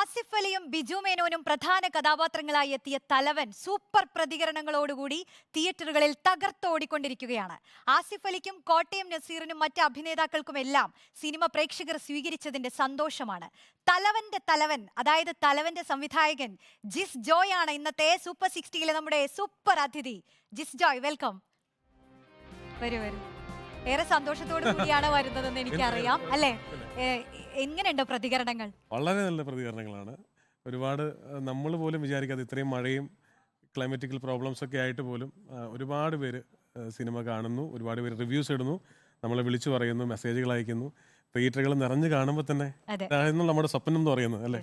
ആസിഫ് അലിയും ബിജു മേനോനും പ്രധാന കഥാപാത്രങ്ങളായി എത്തിയ തലവൻ സൂപ്പർ പ്രതികരണങ്ങളോടുകൂടി തിയേറ്ററുകളിൽ തകർത്തോടിക്കൊണ്ടിരിക്കുകയാണ്. ആസിഫ് അലിക്കും കോട്ടയം നസീറിനും മറ്റ് അഭിനേതാക്കൾക്കുമെല്ലാം സിനിമ പ്രേക്ഷകർ സ്വീകരിച്ചതിന്റെ സന്തോഷമാണ്. തലവന്റെ തലവൻ, അതായത് തലവന്റെ സംവിധായകൻ ജിസ് ജോയ് ആണ് ഇന്നത്തെ സൂപ്പർ 60യിലെ നമ്മുടെ സൂപ്പർ അതിഥി. ജിസ് ജോയ്, വെൽക്കം. വരൂ വരൂ. ഏറെ സന്തോഷത്തോടു കൂടിയാണ് വരുന്നതെന്ന് എനിക്കറിയാം, അല്ലേ? എങ്ങനെയുണ്ട് പ്രതികരണങ്ങൾ? വളരെ നല്ല പ്രതികരണങ്ങളാണ്. ഒരുപാട് നമ്മൾ പോലും വിചാരിക്കാതെ ഇത്രയും മഴയും ക്ലൈമറ്റിക്കൽ പ്രോബ്ലംസ് ഒക്കെ ആയിട്ട് പോലും ഒരുപാട് പേര് സിനിമ കാണുന്നു, ഒരുപാട് പേര് റിവ്യൂസ് ഇടുന്നു, നമ്മളെ വിളിച്ചു പറയുന്നു, മെസ്സേജുകൾ അയക്കുന്നു. തിയേറ്ററുകൾ നിറഞ്ഞു കാണുമ്പോൾ തന്നെ നമ്മുടെ സ്വപ്നം എന്ന് പറയുന്നത്, അല്ലേ?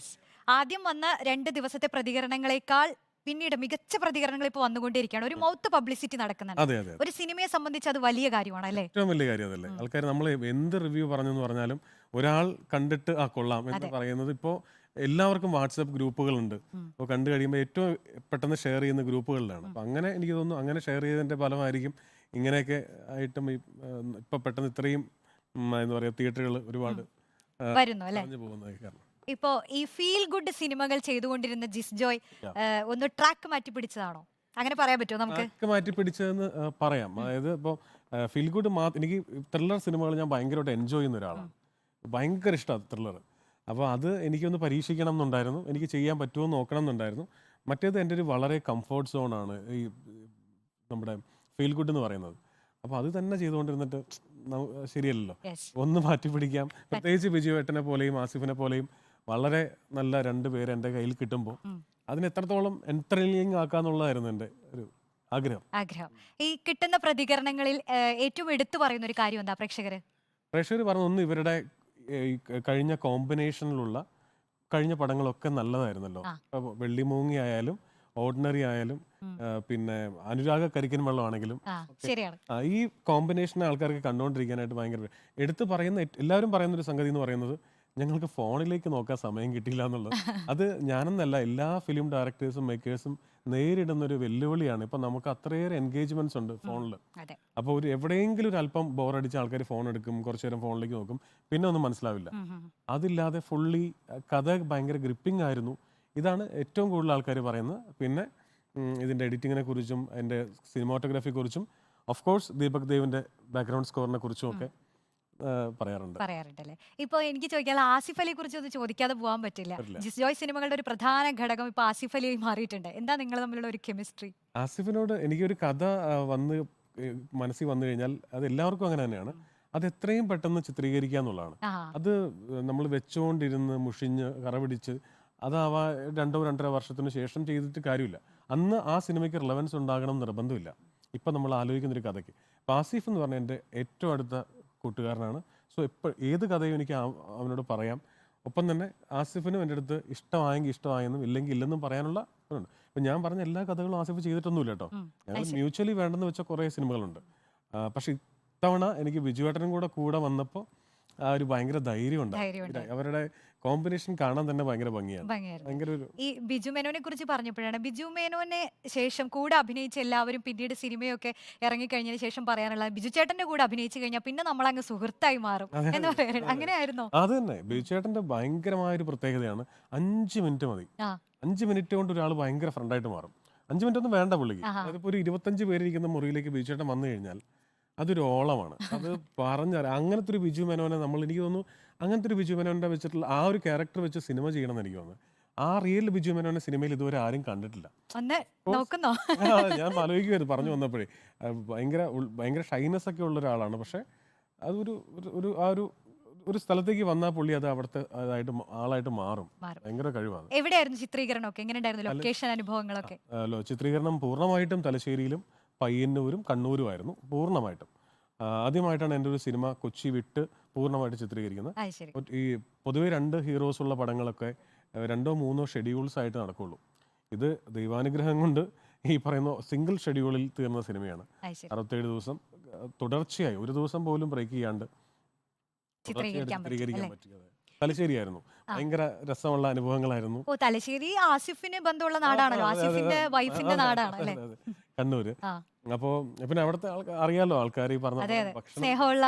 ആദ്യം വന്ന 2 ദിവസത്തെ പ്രതികരണങ്ങളെക്കാൾ പിന്നീട് മികച്ച പ്രതികരണങ്ങൾ ഇപ്പോൾ വന്നുകൊണ്ടിരിക്കുകയാണ്. ഒരു മൗത്ത് പബ്ലിസിറ്റി നടക്കുന്നുണ്ട്. ഒരു സിനിമയെ സംബന്ധിച്ച് അത് വലിയ കാര്യമാണ്, അല്ലേ? ഏറ്റവും വലിയ കാര്യം അതല്ലേ. ആൾക്കാർ നമ്മൾ എന്ത് റിവ്യൂ പറഞ്ഞെന്ന് പറഞ്ഞാലും ഒരാൾ കണ്ടിട്ട് കൊള്ളാം എന്ന് പറയുന്നത് ഇപ്പോൾ എല്ലാവർക്കും വാട്സപ്പ് ഗ്രൂപ്പുകളുണ്ട്. അപ്പോൾ കണ്ടു കഴിയുമ്പോൾ ഏറ്റവും പെട്ടെന്ന് ഷെയർ ചെയ്യുന്ന ഗ്രൂപ്പുകളിലാണ്. അപ്പം അങ്ങനെ എനിക്ക് തോന്നുന്നു അങ്ങനെ ഷെയർ ചെയ്തതിൻ്റെ ഫലമായിരിക്കും ഇങ്ങനെയൊക്കെ ആയിട്ടും ഇപ്പം പെട്ടെന്ന് ഇത്രയും എന്താ പറയുക തിയേറ്ററുകൾ ഒരുപാട് വരുന്നു, അല്ലേ? പോകുന്നത് കാരണം ഇപ്പോ ഈ ഫീൽ ഗുഡ് സിനിമകൾ ചെയ്തുകൊണ്ടിരുന്ന ജിസ് ജോയ് ഒന്ന് ട്രാക്ക് മാറ്റി പിടിച്ചതാണോ? അങ്ങനെ പറയാൻ പറ്റുമോ നമുക്ക്? ട്രാക്ക് മാറ്റി പിടിച്ചതെന്ന് പറയാം. അതായത് ഇപ്പോൾ ഫീൽ ഗുഡ് എനിക്ക് ത്രില്ലർ സിനിമകൾ ഞാൻ ഭയങ്കരമായിട്ട് എൻജോയ് ചെയ്യുന്ന ഒരാളാണ്. ഭയങ്കര ഇഷ്ടമാണ് ത്രില്ലർ. അപ്പോൾ അത് എനിക്കൊന്ന് പരീക്ഷിക്കണം എന്നുണ്ടായിരുന്നു, എനിക്ക് ചെയ്യാൻ പറ്റുമോ നോക്കണം എന്നുണ്ടായിരുന്നു. മറ്റേത് എൻ്റെ ഒരു വളരെ കംഫർട്ട് സോണാണ് ഈ നമ്മുടെ ഫീൽ ഗുഡ് എന്ന് പറയുന്നത്. അപ്പോൾ അത് തന്നെ ചെയ്തുകൊണ്ടിരുന്നിട്ട് ശരിയല്ലല്ലോ, ഒന്ന് മാറ്റി പിടിക്കാം. പ്രത്യേകിച്ച് ബിജുവേട്ടനെ പോലെയും ആസിഫിനെ പോലെയും വളരെ നല്ല 2 പേര് എൻ്റെ കയ്യിൽ കിട്ടുമ്പോൾ അതിന് എത്രത്തോളം എൻട്രലിംഗ് ആക്കാന്നുള്ളതായിരുന്നു എൻ്റെ ഒരു ആഗ്രഹം. ഈ കിട്ടുന്ന പ്രതികരണങ്ങളിൽ ഏറ്റവും എടുത്തു പറയുന്ന ഒരു കാര്യം എന്താ? പ്രേക്ഷകർ പറഞ്ഞു, ഒന്ന് ഇവരുടെ കഴിഞ്ഞ കോമ്പിനേഷനിലുള്ള കഴിഞ്ഞ പടങ്ങളൊക്കെ നല്ലതായിരുന്നല്ലോ. വെള്ളിമൂങ്ങി ആയാലും ഓർഡിനറി ആയാലും പിന്നെ അനുരാഗ കരിക്കൻ വെള്ളമാണെങ്കിലും ഈ കോമ്പിനേഷൻ ആൾക്കാർക്ക് കണ്ടുകൊണ്ടിരിക്കാനായിട്ട് ഭയങ്കര എടുത്ത് പറയുന്ന എല്ലാവരും പറയുന്ന ഒരു സംഗതി എന്ന് പറയുന്നത് ഞങ്ങൾക്ക് ഫോണിലേക്ക് നോക്കാൻ സമയം കിട്ടിയില്ല എന്നുള്ളത്. അത് ഞാനെന്നല്ല, എല്ലാ ഫിലിം ഡയറക്ടേഴ്സും മേക്കേഴ്സും നേരിടുന്ന ഒരു വെല്ലുവിളിയാണ്. ഇപ്പം നമുക്ക് അത്രയേറെ എൻഗേജ്മെന്റ്സ് ഉണ്ട് ഫോണിൽ. അപ്പോൾ എവിടെയെങ്കിലും ഒരു അല്പം ബോറടിച്ച ആൾക്കാർ ഫോൺ എടുക്കും, കുറച്ചു നേരം ഫോണിലേക്ക് നോക്കും, പിന്നെ ഒന്നും മനസ്സിലാവില്ല. അതില്ലാതെ ഫുള്ളി കഥ ഭയങ്കര ഗ്രിപ്പിംഗ് ആയിരുന്നു. ഇതാണ് ഏറ്റവും കൂടുതൽ ആൾക്കാർ പറയുന്നത്. പിന്നെ ഇതിൻ്റെ എഡിറ്റിങ്ങിനെ കുറിച്ചും അതിൻ്റെ സിനിമാറ്റോഗ്രാഫിയെ കുറിച്ചും ഓഫ് കോഴ്സ് ദീപക് ദേവിൻ്റെ ബാക്ക്ഗ്രൗണ്ട് സ്കോറിനെ കുറിച്ചും ഒക്കെ പറയാറുണ്ടല്ലേ. ഇപ്പൊ എനിക്ക് ചോദിക്കാൻ ആസിഫ് അലിയെ കുറിച്ച് ഒന്ന് ചോദിക്കാതെ പോകാൻ പറ്റില്ല. ജിസ് ജോയ് സിനിമകളുടെ ഒരു പ്രധാന ഘടകം ഇപ്പൊ ആസിഫ് അലിയായി മാറിയിട്ടുണ്ട്. എന്താ നിങ്ങൾ തമ്മിലുള്ള ഒരു കെമിസ്ട്രി? ആസിഫിനോട് എനിക്കൊരു കഥ മനസ്സിൽ വന്നു കഴിഞ്ഞാൽ അത് എല്ലാവർക്കും അങ്ങനെ തന്നെയാണ്. അത് എത്രയും പെട്ടെന്ന് ചിത്രീകരിക്കുക എന്നുള്ളതാണ്. അത് നമ്മൾ വെച്ചുകൊണ്ടിരുന്ന് മുഷിഞ്ഞ് കറപിടിച്ച് അതാവാ 2-2.5 വർഷത്തിന് ശേഷം ചെയ്തിട്ട് കാര്യമില്ല. അന്ന് ആ സിനിമയ്ക്ക് റിലവൻസ് ഉണ്ടാകണം നിർബന്ധമില്ല. ഇപ്പം നമ്മൾ ആലോചിക്കുന്നൊരു കഥയ്ക്ക്. അപ്പോൾ ആസിഫ് എന്ന് പറഞ്ഞാൽ എൻ്റെ ഏറ്റവും അടുത്ത കൂട്ടുകാരനാണ്. സോ ഏത് കഥയും എനിക്ക് അവനോട് പറയാം. ഒപ്പം തന്നെ ആസിഫിനും എൻ്റെ അടുത്ത് ഇഷ്ടമായെങ്കിൽ ഇഷ്ടമായെന്നും ഇല്ലെങ്കിൽ ഇല്ലെന്നും പറയാനുള്ള ഉണ്ട്. ഇപ്പം ഞാൻ പറഞ്ഞ എല്ലാ കഥകളും ആസിഫ് ചെയ്തിട്ടൊന്നുമില്ല കേട്ടോ. ഞങ്ങൾ മ്യൂച്വലി വേണ്ടെന്ന് വെച്ച കുറേ സിനിമകളുണ്ട്. പക്ഷെ ഇത്തവണ എനിക്ക് ബിജുവേട്ടനും കൂടെ വന്നപ്പോൾ ആ ഒരു ഭയങ്കര ധൈര്യം ഉണ്ട്. അവരുടെ കോമ്പിനേഷൻ കാണാൻ തന്നെ ഭയങ്കര ഭംഗിയാണ്. ഈ ബിജു മേനോനെ കുറിച്ച് പറഞ്ഞപ്പോഴാണ്, ബിജു മേനോനെ ശേഷം കൂടെ അഭിനയിച്ച എല്ലാവരും പിന്നീട് സിനിമയൊക്കെ ഇറങ്ങിക്കഴിഞ്ഞതിന് ശേഷം പറയാനുള്ള, ബിജു ചേട്ടന്റെ കൂടെ അഭിനയിച്ചു കഴിഞ്ഞാൽ പിന്നെ നമ്മൾ അങ്ങ് സുഹൃത്തായി മാറും എന്ന് പറയാറുണ്ട്. അങ്ങനെയായിരുന്നോ? അത് തന്നെ ബിജു ചേട്ടന്റെ ഭയങ്കരമായ ഒരു പ്രത്യേകതയാണ്. 5 മിനിറ്റ് മതി. 5 മിനിറ്റ് കൊണ്ട് ഒരാൾ ഭയങ്കര ഫ്രണ്ടായിട്ട് മാറും. 5 മിനിറ്റ് ഒന്നും വേണ്ട പുള്ളിക്ക്. അതിപ്പോ ഒരു 25 പേരിരിക്കുന്ന മുറിയിലേക്ക് ബിജു ചേട്ടൻ വന്നു കഴിഞ്ഞാൽ അതൊരു ഓളമാണ്. അത് പറഞ്ഞാൽ അങ്ങനത്തെ ഒരു ബിജു മേനോനെ എനിക്ക് തോന്നുന്നു അങ്ങനത്തെ ഒരു ബിജു മേനോനെ വെച്ചിട്ടുള്ള ആ ഒരു ക്യാരക്ടർ വെച്ച് സിനിമ ചെയ്യണമെന്ന് എനിക്ക് തോന്നുന്നു. ആ റിയൽ ബിജു മേനോനെ സിനിമയിൽ ഇതുവരെ ആരും കണ്ടിട്ടില്ല. ഞാൻ ആലോചിക്കുമായിരുന്നു പറഞ്ഞു വന്നപ്പോഴേ. ഭയങ്കര ഷൈനസ് ഒക്കെ ഉള്ള ഒരാളാണ്. പക്ഷെ അതൊരു ഒരു സ്ഥലത്തേക്ക് വന്നാൽ പുള്ളി അത് അവിടുത്തെ ആളായിട്ട് മാറും. ഭയങ്കര കഴിവാണ്. എവിടെയായിരുന്നു ചിത്രീകരണം? ലൊക്കേഷൻ അനുഭവങ്ങളൊക്കെ? ചിത്രീകരണം പൂർണ്ണമായിട്ടും തലശ്ശേരിയിലും പയ്യന്നൂരും കണ്ണൂരുമായിരുന്നു പൂർണ്ണമായിട്ടും. ആദ്യമായിട്ടാണ് എൻ്റെ ഒരു സിനിമ കൊച്ചി വിട്ട് പൂർണ്ണമായിട്ട് ചിത്രീകരിക്കുന്നത്. ഈ പൊതുവെ 2 ഹീറോസ് ഉള്ള പടങ്ങളൊക്കെ 2-3 ഷെഡ്യൂൾസ് ആയിട്ട് നടക്കുള്ളൂ. ഇത് ദൈവാനുഗ്രഹം കൊണ്ട് ഈ പറയുന്ന സിംഗിൾ ഷെഡ്യൂളിൽ തീർന്ന സിനിമയാണ്. 67 ദിവസം തുടർച്ചയായി ഒരു ദിവസം പോലും ബ്രേക്ക് ചെയ്യാണ്ട് ചിത്രീകരിക്കാൻ പറ്റിയത് തലശ്ശേരിയായിരുന്നു. ഭയങ്കര രസമുള്ള അനുഭവങ്ങളായിരുന്നു. തലശ്ശേരി ആസിഫിന് ബന്ധമുള്ള നാടാണല്ലോ, ആസിഫിന്റെ വൈഫിന്റെ നാടാണ്. കണ്ണൂര് അപ്പോൾ പിന്നെ അവിടുത്തെ അറിയാലോ ആൾക്കാർ ഈ പറഞ്ഞ അതെ പോലെ അതെ ഭക്ഷണം സ്നേഹമുള്ള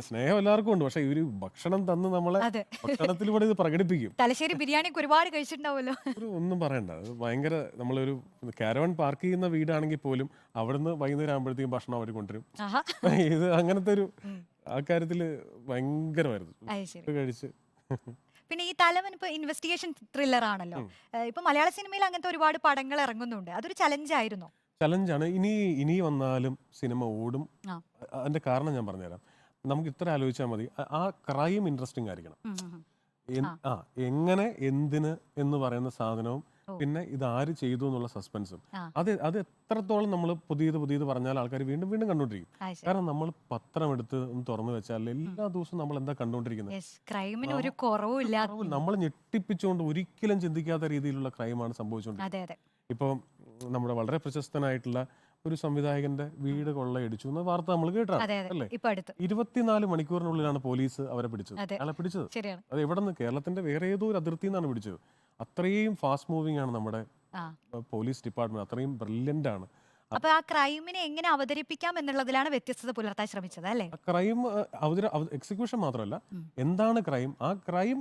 സ്നേഹം എല്ലാവർക്കും ഉണ്ട്. പക്ഷെ ഇവര് ഭക്ഷണം തന്ന് നമ്മളെ അതെ ഭക്ഷണത്തിലൂടെ ഇത് പ്രകടിപ്പിക്കും. തലശ്ശേരി ബിരിയാണിയൊക്കെ ഒരുപാട് കഴിച്ചിട്ടുണ്ടാവുമല്ലോ. ഒന്നും പറയണ്ട. അത് ഭയങ്കര നമ്മളൊരു കാരവൻ പാർക്ക് ചെയ്യുന്ന വീടാണെങ്കിൽ പോലും അവിടുന്ന് വൈകുന്നേരം ആകുമ്പോഴത്തേക്കും ഭക്ഷണം അവർ കൊണ്ടുവരും. ആഹാ. ഇത് അങ്ങനത്തെ ഒരു ഉം. ആ കാര്യത്തില് ഭയങ്കരമായിരുന്നു. അത് ശരി. ഫുഡ് കഴിച്ച് പിന്നെ ഈ തലവൻ ഇപ്പൊ ഇൻവെസ്റ്റിഗേഷൻ ത്രില്ലർ ആണല്ലോ. ഉം. ഇപ്പൊ മലയാള സിനിമയിൽ അങ്ങനത്തെ ഒരുപാട് പടങ്ങൾ ഇറങ്ങുന്നുണ്ട്. അതൊരു ചലഞ്ച് ആയിരുന്നോ? ചലഞ്ചാണ്. ഇനി വന്നാലും സിനിമ ഓടും. ആ. അതിന്റെ കാരണം ഞാൻ പറഞ്ഞുതരാം. നമുക്ക് ഇത്ര ആലോചിച്ചാൽ മതി. ആ ക്രൈം ഇൻട്രസ്റ്റിംഗ് ആയിരിക്കണം. ഉം, ഉം, ഉം. എൻ- ആ. ആ എങ്ങനെ എന്തിന് എന്ന് പറയുന്ന സാധനവും ഓ. പിന്നെ ഇത് ആര് ചെയ്തു എന്നുള്ള സസ്പെൻസും ആ. അത് എത്രത്തോളം നമ്മൾ പുതിയത് പറഞ്ഞാൽ ആൾക്കാർ വീണ്ടും വീണ്ടും കണ്ടുകൊണ്ടിരിക്കും. അത് ശരി. കാരണം നമ്മൾ പത്രം എടുത്ത് ഒന്ന് തുറന്നു വെച്ചാൽ എല്ലാ ദിവസവും നമ്മൾ എന്താ കണ്ടുകൊണ്ടിരിക്കുന്നത്? യെസ്, ക്രൈമിന് ഒരു കുറവും ഇല്ല. നമ്മൾ ഞെട്ടിപ്പിച്ചുകൊണ്ട് ഒരിക്കലും ചിന്തിക്കാത്ത രീതിയിലുള്ള ക്രൈമാണ് സംഭവിച്ചുകൊണ്ടിരിക്കുന്നത്. അതെ അതെ. ഇപ്പോൾ നമ്മുടെ വളരെ പ്രശസ്തനായിട്ടുള്ള ഒരു സംവിധായകന്റെ വീട് കൊള്ളയടിച്ചു എന്ന വാർത്ത നമ്മൾ കേട്ടാണ് അതെ അതെ. അല്ലേ? ഇപ്പൊ അടുത്ത്. 24 മണിക്കൂറിനുള്ളിലാണ് പോലീസ് അവരെ പിടിച്ചത്. അതെ. അയാളെ പിടിച്ചത് ശരിയാണ്. അത് എവിടെ നിന്ന്? കേരളത്തിന്റെ വേറെ ഏതോ ഒരു അതിർത്തിയിൽ നിന്നാണ് പിടിച്ചത്. അത്രയും ഫാസ്റ്റ് മൂവിംഗ് ആണ് നമ്മുടെ ആ. Police department. അത്രയും ബ്രില്യന്റ് ആണ്. അപ്പൊ ആ ക്രൈമിനെ എങ്ങനെ അവതരിപ്പിക്കാം എന്നുള്ളതിലാണ് വ്യത്യസ്തത പുലർത്താൻ ശ്രമിച്ചത് അല്ലേ? ക്രൈം എക്സിക്യൂഷൻ മാത്രമല്ല, ഉം. എന്താണ് ക്രൈം, ആ ക്രൈം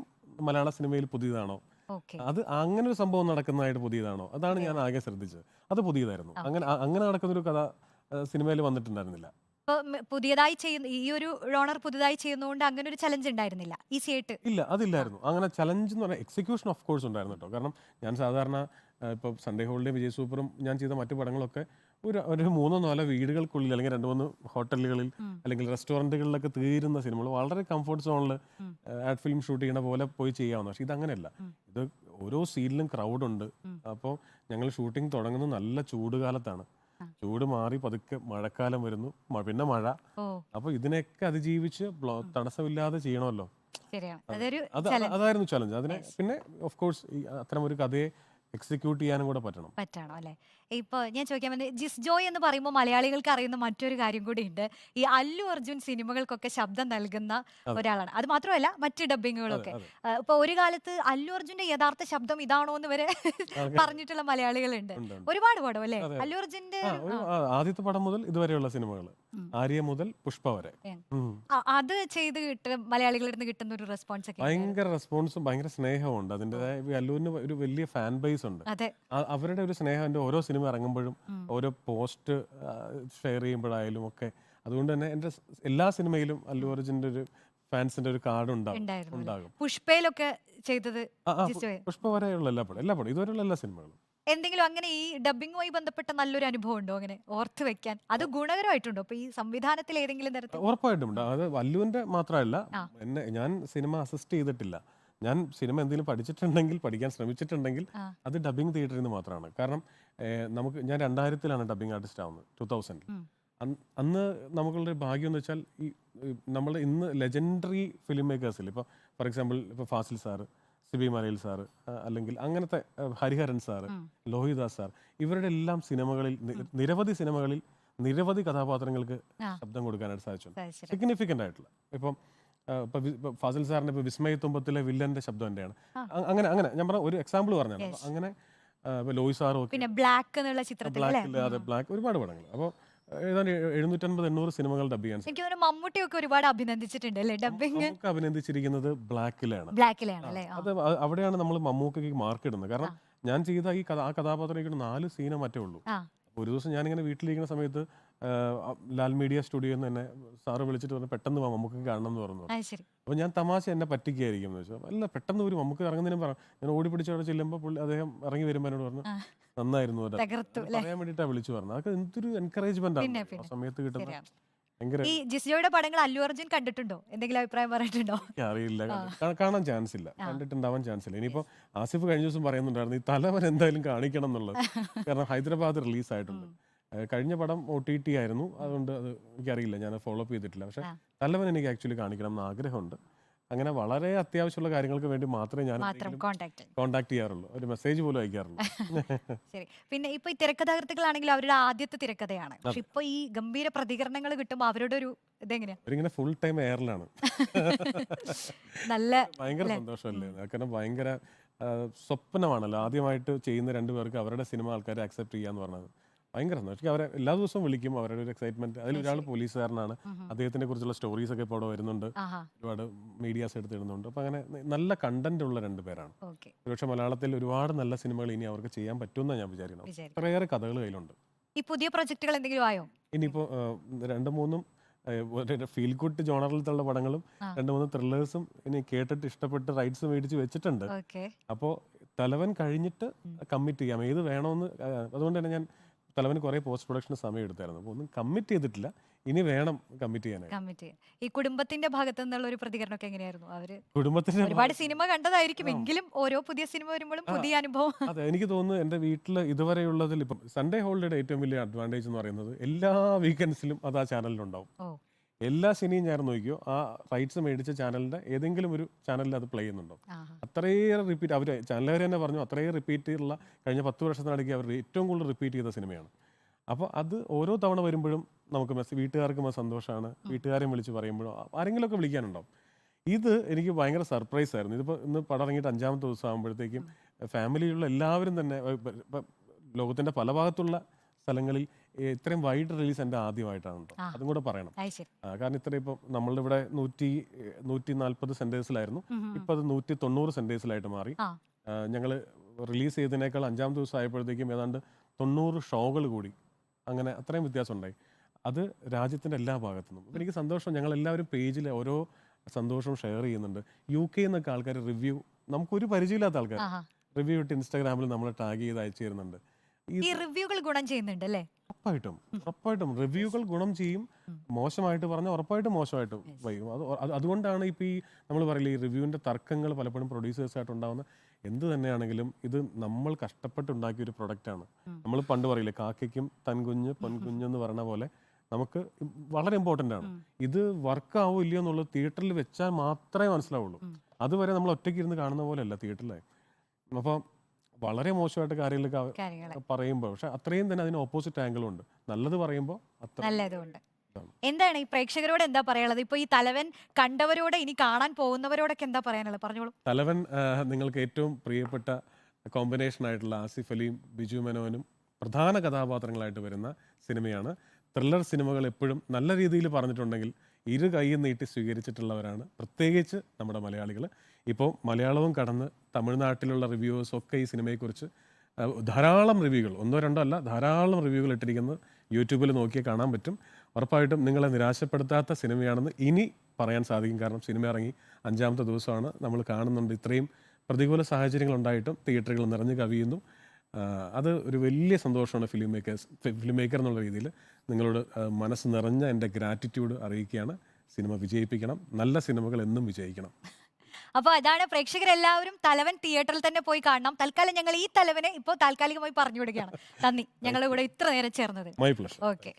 മലയാള സിനിമയിൽ പുതിയതാണോ, ഓക്കെ. അത് അങ്ങനെ ഒരു സംഭവം നടക്കുന്നതായിട്ട് പുതിയതാണോ, അതാണ് ഞാൻ ആകെ ശ്രദ്ധിച്ചത്. അത് പുതിയതായിരുന്നു. അങ്ങനെ നടക്കുന്നൊരു കഥ സിനിമയിൽ വന്നിട്ടുണ്ടായിരുന്നില്ല. ഇപ്പൊ പുതിയതായി ചെയ്യുന്ന ഈ ഒരു റോണർ പുതുതായി ചെയ്യുന്നതുകൊണ്ട് അങ്ങനെ ഒരു ചലഞ്ച് ഉണ്ടായിരുന്നില്ല ഈസി ആയിട്ട്. ഇല്ല, അതില്ലായിരുന്നു. അങ്ങനെ ചലഞ്ച് എന്ന് പറഞ്ഞാൽ എക്സിക്യൂഷൻ ഓഫ് കോഴ്സ് ഉണ്ടായിരുന്നു കേട്ടോ. കാരണം ഞാൻ സാധാരണ ഇപ്പോൾ സൺഡേ ഹോളിഡേ, വിജയ് സൂപ്പറും ഞാൻ ചെയ്ത മറ്റു പടങ്ങളൊക്കെ ഒരു 3-4 വീടുകൾക്കുള്ളിൽ അല്ലെങ്കിൽ 2-3 ഹോട്ടലുകളിൽ അല്ലെങ്കിൽ റെസ്റ്റോറൻറ്റുകളിലൊക്കെ തീരുന്ന സിനിമകൾ വളരെ കംഫർട്ട് സോണിൽ ആഡ് ഫിലിം ഷൂട്ട് ചെയ്യണ പോലെ പോയി ചെയ്യാവുന്ന. പക്ഷെ ഇതങ്ങനെയല്ല. ഇത് ഓരോ സീനിലും ക്രൗഡുണ്ട്. അപ്പോൾ ഞങ്ങൾ ഷൂട്ടിംഗ് തുടങ്ങുന്നത് നല്ല ചൂട് കാലത്താണ്. ചൂട് മാറി പതുക്കെ മഴക്കാലം വരുന്നു, പിന്നെ മഴ. ഓ അപ്പോൾ ഇതിനെയൊക്കെ അതിജീവിച്ച് തടസ്സമില്ലാതെ ചെയ്യണമല്ലോ. ശരിയാണ്. അതൊരു അതായിരുന്നു ചലഞ്ച്. അതിനെ പിന്നെ ഓഫ് കോഴ്സ് അത്തരം ഒരു കഥയെ എക്സിക്യൂട്ട് ചെയ്യാനും കൂടെ പറ്റണം അല്ലേ? ഇപ്പൊ ഞാൻ ചോദിക്കാൻ വന്നത് ജിസ് ജോയ് എന്ന് പറയുമ്പോൾ മലയാളികൾക്ക് അറിയുന്ന മറ്റൊരു കാര്യം കൂടി ഉണ്ട്. ഈ അല്ലു അർജുൻ സിനിമകൾക്കൊക്കെ ശബ്ദം നൽകുന്ന അതെ. ഒരാളാണ്. അത് മാത്രമല്ല മറ്റ് ഡബ്ബിങ്ങുകളൊക്കെ. അതെ. ഇപ്പൊ ഒരു കാലത്ത് അല്ലു അർജുന്റെ യഥാർത്ഥ ശബ്ദം ഇതാണോ എന്ന് വരെ പറഞ്ഞിട്ടുള്ള മലയാളികളുണ്ട്. ഉണ്ട്. ഒരുപാട് പടം അല്ലേ അതെ. അല്ലു അർജുന്റെ? ആദ്യത്തെ പടം മുതൽ ഇതുവരെയുള്ള സിനിമകൾ, ആര്യ മുതൽ പുഷ്പ വരെ അത് ചെയ്ത് മലയാളികളുടെ നിന്ന് കിട്ടുന്ന ഒരു റെസ്പോൺസ് ഒക്കെ ഭയങ്കര റെസ്പോൺസും ഭയങ്കര സ്നേഹവും ഉണ്ട്. അതിൻ്റെതായ അല്ലുവിന് ഒരു വലിയ ഫാൻ ബേസ് ഉണ്ട്. അതെ. അവരുടെ ഒരു സ്നേഹം എൻ്റെ ഓരോ സിനിമ ഇറങ്ങുമ്പോഴും ഓരോ പോസ്റ്റ് ഷെയർ ചെയ്യുമ്പോഴായാലും ഒക്കെ. അതുകൊണ്ട് തന്നെ എൻ്റെ എല്ലാ സിനിമയിലും അല്ലു അർജുൻ്റെ ഒരു ഫാൻസിന്റെ ഒരു കാർഡ് ഉണ്ടാകും. പുഷ്പയിലൊക്കെ ചെയ്തത് പുഷ്പ വരെയുള്ള എല്ലാ പടം ഇതുവരെയുള്ള എല്ലാ സിനിമകളും. എന്തെങ്കിലും അങ്ങനെ ഈ ഡബിങ്ങുമായി ബന്ധപ്പെട്ട നല്ലൊരു അനുഭവം ഉണ്ടോ അങ്ങനെ ഓർത്ത് വെക്കാൻ? അത് ഗുണകരമായിട്ടുണ്ടോ ഇപ്പൊ ഈ സംവിധാനത്തിൽ ഏതെങ്കിലും തരത്തിൽ? ഉറപ്പായിട്ടും ഉണ്ട്. അത് വല്ലുവിന്റെ മാത്രമല്ല, ഞാൻ സിനിമ അസിസ്റ്റ് ചെയ്തിട്ടില്ല. ഞാൻ സിനിമ എന്തെങ്കിലും പഠിച്ചിട്ടുണ്ടെങ്കിൽ, പഠിക്കാൻ ശ്രമിച്ചിട്ടുണ്ടെങ്കിൽ അത് ഡബിങ് തിയേറ്ററിൽ നിന്ന് മാത്രമാണ്. കാരണം ഞാൻ 2000-ലാണ് ഡബിങ് ആർട്ടിസ്റ്റ് ആവുന്നത്, 2000. അന്ന് നമുക്കുള്ളൊരു ഭാഗ്യം എന്ന് വെച്ചാൽ നമ്മൾ ഇന്ന് ലെജൻഡറി ഫിലിം മേക്കേഴ്സിൽ ഇപ്പോൾ ഫോർ എക്സാമ്പിൾ ഇപ്പോൾ ഫാസിൽ സാറ്, സിബി മലയിൽ സാറ്, അല്ലെങ്കിൽ അങ്ങനത്തെ ഹരിഹരൻ സാറ്, ലോഹിദാസ് സാർ, ഇവരുടെ എല്ലാം സിനിമകളിൽ നിരവധി സിനിമകളിൽ നിരവധി കഥാപാത്രങ്ങൾക്ക് ശബ്ദം കൊടുക്കാനായിട്ട് സാധിച്ചു. സിഗ്നിഫിക്കൻ്റ് ആയിട്ടുള്ള ഇപ്പം ഫാസിൽ സാറിന്റെ ഇപ്പോൾ വിസ്മയത്തുമ്പത്തിലെ വില്ലന്റെ ശബ്ദം എന്റെയാണ്. അങ്ങനെ ഞാൻ പറഞ്ഞ ഒരു എക്സാമ്പിൾ പറഞ്ഞാണ്. അങ്ങനെ ലോയി സാറും പിന്നെ ബ്ലാക്ക് എന്നുള്ള ചിത്രത്തിൽ ബ്ലാക്ക് ഒരുപാട് പടങ്ങൾ. അപ്പോൾ ഏതാണ്ട് 750-800 സിനിമകൾ ഡബ് ചെയ്യാൻ എനിക്ക് തോന്നുന്നു മമ്മൂട്ടിയൊക്കെ ഒരുപാട് അഭിനന്ദിച്ചിട്ടുണ്ട് അല്ലേ ഡബിങ്? അഭിനന്ദിച്ചിരിക്കുന്നത് ബ്ലാക്കിലാണ്. അല്ലേ? അത് അവിടെയാണ് നമ്മൾ മമ്മൂക്കയ്ക്ക് മാർക്ക് ഇടുന്നത്. കാരണം ഞാൻ ചെയ്ത ആ കഥാപാത്രം 4 സീനേ മറ്റേ ഉള്ളൂ. ഒരു ദിവസം ഞാനിങ്ങനെ വീട്ടിലിരിക്കുന്ന സമയത്ത് ലാൽ മീഡിയ സ്റ്റുഡിയോയിൽ നിന്ന് തന്നെ സാറ് വിളിച്ചിട്ട് പറഞ്ഞു, പെട്ടെന്ന് നമുക്ക് കാണണം എന്ന് പറഞ്ഞു. അപ്പോൾ ഞാൻ തമാശ എന്നെ പറ്റിക്കായിരിക്കും എന്ന് വെച്ചാൽ, അല്ല പെട്ടെന്ന് ഒരു നമുക്ക് ഇറങ്ങുന്നതിനും പറഞ്ഞു. ഞാൻ ഓടി പിടിച്ചവിടെ ചെല്ലുമ്പോൾ അദ്ദേഹം ഇറങ്ങി വരുമ്പോൾ എന്നോട് പറഞ്ഞു നന്നായിരുന്നു പറയാൻ വേണ്ടിയിട്ടാണ് വിളിച്ചു പറഞ്ഞത്. അതൊക്കെ എന്തൊരു എൻകറേജ്മെന്റ് ആണ് ആ സമയത്ത് കിട്ടുന്നത്. ഈ ജിസ്ജോയുടെ പടങ്ങൾ അല്ലു അർജുൻ കണ്ടിട്ടുണ്ടോ? എന്തെങ്കിലും അഭിപ്രായം പറഞ്ഞിട്ടുണ്ടോ? അറിയില്ല, കാണാൻ ചാൻസ് ഇല്ല, കണ്ടിട്ടുണ്ടാവാൻ ചാൻസ് ഇല്ല. ഇനിയിപ്പോ ആസിഫ് കഴിഞ്ഞ ദിവസം പറയുന്നുണ്ടായിരുന്നു ഈ തലവൻ എന്തായാലും കാണിക്കണം എന്നുള്ളത്. കാരണം ഹൈദരാബാദ് റിലീസായിട്ടുണ്ട്. കഴിഞ്ഞ പടം OTT ആയിരുന്നു, അതുകൊണ്ട് അത് എനിക്കറിയില്ല, ഞാൻ ഫോളോ അപ്പ് ചെയ്തിട്ടില്ല. പക്ഷെ തലവൻ എനിക്ക് ആക്ച്വലി കാണിക്കണം എന്ന് ആഗ്രഹമുണ്ട്. അങ്ങനെ വളരെ അത്യാവശ്യമുള്ള കാര്യങ്ങൾക്ക് വേണ്ടി മാത്രമേ ഞാൻ കോൺടാക്ട് ചെയ്യാറുള്ളൂ, ഒരു മെസ്സേജ് പോലും അയക്കാറുള്ളൂ. ശരി. പിന്നെ ഇപ്പൊ ഈ തിരക്കഥാകൃത്തുക്കളാണെങ്കിൽ അവരുടെ ആദ്യത്തെ തിരക്കഥയാണ്. പക്ഷെ ഇപ്പൊ ഈ ഗംഭീര പ്രതികരണങ്ങൾ കിട്ടുമ്പോൾ അവരുടെ ഒരു ഇതെങ്ങനെയാ? അവരിങ്ങനെ ഫുൾ ടൈം എയറിലാണ്. നല്ല ഭയങ്കര സന്തോഷമല്ലേ? കാരണം ഭയങ്കര സ്വപ്നമാണല്ലോ ആദ്യമായിട്ട് ചെയ്യുന്ന 2 പേർക്ക് അവരുടെ സിനിമ ആൾക്കാരെ അക്സെപ്റ്റ് ചെയ്യാന്ന് പറഞ്ഞത്. ഭയങ്കര സന്തോഷം. അവരെ എല്ലാ ദിവസവും വിളിക്കും, അവരുടെ ഒരു എക്സൈറ്റ്മെന്റ്. അതിലൊരാൾ പോലീസുകാരനാണ്, അദ്ദേഹത്തിനെ കുറിച്ചുള്ള സ്റ്റോറീസ് ഒക്കെ ഇപ്പോൾ അവിടെ വരുന്നുണ്ട്, ഒരുപാട് മീഡിയാസ് എടുത്തിടുന്നുണ്ട്. അപ്പം അങ്ങനെ നല്ല കണ്ടന്റ് ഉള്ള രണ്ടുപേരാണ്. ഒരുപക്ഷെ മലയാളത്തിൽ ഒരുപാട് നല്ല സിനിമകൾ ഇനി അവർക്ക് ചെയ്യാൻ പറ്റുമെന്നാണ് ഞാൻ വിചാരിക്കുന്നത്. അത്രയേറെ കഥകൾ കയ്യിലുണ്ട്. ഈ പുതിയ പ്രൊജക്ടുകൾ എന്തെങ്കിലും ആയോ? ഇനിയിപ്പോൾ 2-3 ഫീൽ ഗുഡ് ജോണറിലുള്ള പടങ്ങളും 2-3 ത്രില്ലേഴ്സും ഇനി കേട്ടിട്ട് ഇഷ്ടപ്പെട്ട് റൈറ്റ്സ് മേടിച്ച് വെച്ചിട്ടുണ്ട്. അപ്പോൾ തലവൻ കഴിഞ്ഞിട്ട് കമ്മിറ്റ് ചെയ്യാം ഏത് വേണമെന്ന്. അതുകൊണ്ട് തന്നെ ഞാൻ തലവന് കുറേ പോസ്റ്റ് പ്രൊഡക്ഷൻ സമയം എടുത്തായിരുന്നു. അപ്പോൾ ഒന്നും കമ്മിറ്റ് ചെയ്തിട്ടില്ല, ഇനി വേണം കമ്മിറ്റ് ചെയ്യാനായിട്ട്. ഈ കുടുംബത്തിന്റെ ഭാഗത്തു നിന്നുള്ള ഒരു പ്രതികരണമൊക്കെ എങ്ങനെയായിരുന്നു? അവര് കുടുംബത്തിന്റെ ഒരുപാട് സിനിമ കണ്ടതായിരിക്കും, എങ്കിലും ഓരോ പുതിയ സിനിമ വരുമ്പോഴും പുതിയ അനുഭവം. അതെ, എനിക്ക് തോന്നുന്നു എൻ്റെ വീട്ടിൽ ഇതുവരെയുള്ളതിൽ ഇപ്പം സൺഡേ ഹോളിഡേയുടെ ഏറ്റവും വലിയ അഡ്വാൻറ്റേജ് എന്ന് പറയുന്നത് എല്ലാ വീക്കെൻഡ്സിലും അത് ആ ചാനലിലുണ്ടാവും. എല്ലാ ശനിയും ഞായറും നോക്കിയോ ആ റൈറ്റ്സ് മേടിച്ച ചാനലിന്റെ ഏതെങ്കിലും ഒരു ചാനലിൽ അത് പ്ലേ ചെയ്യുന്നുണ്ടോ. അത്രയേറെ റിപ്പീറ്റ് അവർ ചാനലുകാർ തന്നെ പറഞ്ഞു, അത്രയും റിപ്പീറ്റ് ചെയ്തുള്ള കഴിഞ്ഞ 10 വർഷത്തിനിടയ്ക്ക് അവർ ഏറ്റവും കൂടുതൽ റിപ്പീറ്റ് ചെയ്ത സിനിമയാണ്. അപ്പോൾ അത് ഓരോ തവണ വരുമ്പോഴും നമുക്ക് വീട്ടുകാർക്കും അത് സന്തോഷമാണ്, വീട്ടുകാരെയും വിളിച്ച് പറയുമ്പോഴും ആരെങ്കിലുമൊക്കെ വിളിക്കാനുണ്ടാവും. ഇത് എനിക്ക് ഭയങ്കര സർപ്രൈസ് ആയിരുന്നു. ഇതിപ്പോൾ ഇന്ന് പടം ഇറങ്ങിയിട്ട് 5ാമത്തെ ദിവസം ആകുമ്പോഴത്തേക്കും ഫാമിലിയിലുള്ള എല്ലാവരും തന്നെ ലോകത്തിൻ്റെ പല ഭാഗത്തുള്ള സ്ഥലങ്ങളിൽ ഇത്രയും വൈഡ് റിലീസ് എൻ്റെ ആദ്യമായിട്ടാണ്. അതും കൂടെ പറയണം. കാരണം ഇത്ര ഇപ്പം നമ്മളുടെ ഇവിടെ 140 സെന്റേഴ്സിലായിരുന്നു, ഇപ്പം അത് 190 സെന്റേഴ്സിലായിട്ട് മാറി. ഞങ്ങൾ റിലീസ് ചെയ്തതിനേക്കാൾ 5ാം ദിവസം ആയപ്പോഴത്തേക്കും ഏതാണ്ട് 90 ഷോകൾ കൂടി. അങ്ങനെ അത്രയും വ്യത്യാസം ഉണ്ടായി. അത് രാജ്യത്തിൻ്റെ എല്ലാ ഭാഗത്തു നിന്നും. അപ്പം എനിക്ക് സന്തോഷം, ഞങ്ങൾ എല്ലാവരും പേജിൽ ഓരോ സന്തോഷവും ഷെയർ ചെയ്യുന്നുണ്ട്. UK എന്നൊക്കെ ആൾക്കാർ റിവ്യൂ, നമുക്കൊരു പരിചയമില്ലാത്ത ആൾക്കാർ റിവ്യൂ ഇട്ട് ഇൻസ്റ്റാഗ്രാമിൽ നമ്മളെ ടാഗ് ചെയ്ത് അയച്ചു തരുന്നുണ്ട്. ഈ റിവ്യൂകൾ ഗുണം ചെയ്യുന്നുണ്ട് അല്ലേ? ഉറപ്പായിട്ടും റിവ്യൂകൾ ഗുണം ചെയ്യും. മോശമായിട്ട് പറഞ്ഞാൽ ഉറപ്പായിട്ടും മോശമായിട്ട് വൈകും. അതുകൊണ്ടാണ് ഇപ്പം ഈ നമ്മൾ പറയില്ല, ഈ റിവ്യൂവിൻ്റെ തർക്കങ്ങൾ പലപ്പോഴും പ്രൊഡ്യൂസേഴ്സായിട്ട് ഉണ്ടാകുന്ന. എന്ത് തന്നെയാണെങ്കിലും ഇത് നമ്മൾ കഷ്ടപ്പെട്ടുണ്ടാക്കിയ ഒരു പ്രൊഡക്റ്റാണ്. നമ്മൾ പണ്ട് പറയില്ലേ, കാക്കയ്ക്കും തൻകുഞ്ഞ് പൊൻകുഞ്ഞ് എന്ന് പറഞ്ഞ പോലെ നമുക്ക് വളരെ ഇമ്പോർട്ടൻ്റ് ആണ്. ഇത് വർക്കാവോ ഇല്ലയോ എന്നുള്ളത് തിയേറ്ററിൽ വെച്ചാൽ മാത്രമേ മനസ്സിലാവുള്ളൂ. അതുവരെ നമ്മൾ ഒറ്റയ്ക്ക് ഇരുന്ന് കാണുന്ന പോലെയല്ല തിയേറ്ററിലായി. അപ്പോൾ വളരെ മോശമായിട്ട് കാര്യങ്ങളൊക്കെ പറയുമ്പോൾ, പക്ഷെ അത്രയും തന്നെ അതിന് ഓപ്പോസിറ്റ് ആംഗിളും ഉണ്ട്. നല്ലത് പറയുമ്പോൾ നല്ലതുണ്ട്. എന്താണ് ഈ പ്രേക്ഷകരോട് എന്താ പറയാനുള്ളത്? ഇപ്പൊ ഈ തലവൻ കണ്ടവരോട്, ഇനി കാണാൻ പോകുന്നവരോടൊക്കെ എന്താ പറയാനുള്ളത്? പറഞ്ഞോളൂ. തലവൻ നിങ്ങൾക്ക് ഏറ്റവും പ്രിയപ്പെട്ട കോമ്പിനേഷൻ ആയിട്ടുള്ള ആസിഫ് അലിയും ബിജു മേനോനും പ്രധാന കഥാപാത്രങ്ങളായിട്ട് വരുന്ന സിനിമയാണ്. ത്രില്ലർ സിനിമകൾ എപ്പോഴും നല്ല രീതിയിൽ പറഞ്ഞിട്ടുണ്ടെങ്കിൽ ഇരു കൈയും നീട്ടി സ്വീകരിച്ചിട്ടുള്ളവരാണ്, പ്രത്യേകിച്ച് നമ്മുടെ മലയാളികൾ. ഇപ്പോൾ മലയാളവും കടന്ന് തമിഴ്നാട്ടിലുള്ള റിവ്യൂവേഴ്സൊക്കെ ഈ സിനിമയെക്കുറിച്ച് ധാരാളം റിവ്യൂകൾ, 1-2 അല്ല, ധാരാളം റിവ്യൂകൾ ഇട്ടിരിക്കുന്നത് യൂട്യൂബിൽ നോക്കിയാൽ കാണാൻ പറ്റും. ഉറപ്പായിട്ടും നിങ്ങളെ നിരാശപ്പെടുത്താത്ത സിനിമയാണെന്ന് ഇനി പറയാൻ സാധിക്കും. കാരണം സിനിമ ഇറങ്ങി 5ാമത്തെ ദിവസമാണ്, നമ്മൾ കാണുന്നുണ്ട്. ഇത്രയും പ്രതികൂല സാഹചര്യങ്ങൾ ഉണ്ടായിട്ടും തിയേറ്ററുകൾ നിറഞ്ഞു കവിയുന്നു. അത് ഒരു വലിയ സന്തോഷമാണ്. ഫിലിം മേക്കർ എന്നുള്ള രീതിയിൽ നിങ്ങളോട് മനസ്സ് നിറഞ്ഞ എൻ്റെ ഗ്രാറ്റിറ്റ്യൂഡ് അറിയിക്കുകയാണ്. സിനിമ വിജയിപ്പിക്കണം, നല്ല സിനിമകൾ എന്നും വിജയിക്കണം. അപ്പോൾ അതാണ്, പ്രേക്ഷകരെല്ലാവരും തലവൻ തിയേറ്ററിൽ തന്നെ പോയി കാണണം. തൽക്കാലം ഞങ്ങൾ ഈ തലവനെ ഇപ്പോൾ താൽക്കാലികമായി പറഞ്ഞു വിടുകയാണ്. നന്ദി ഞങ്ങളുടെ കൂടെ ഇത്ര നേരം ചേർന്നത്. My pleasure. ഓക്കെ.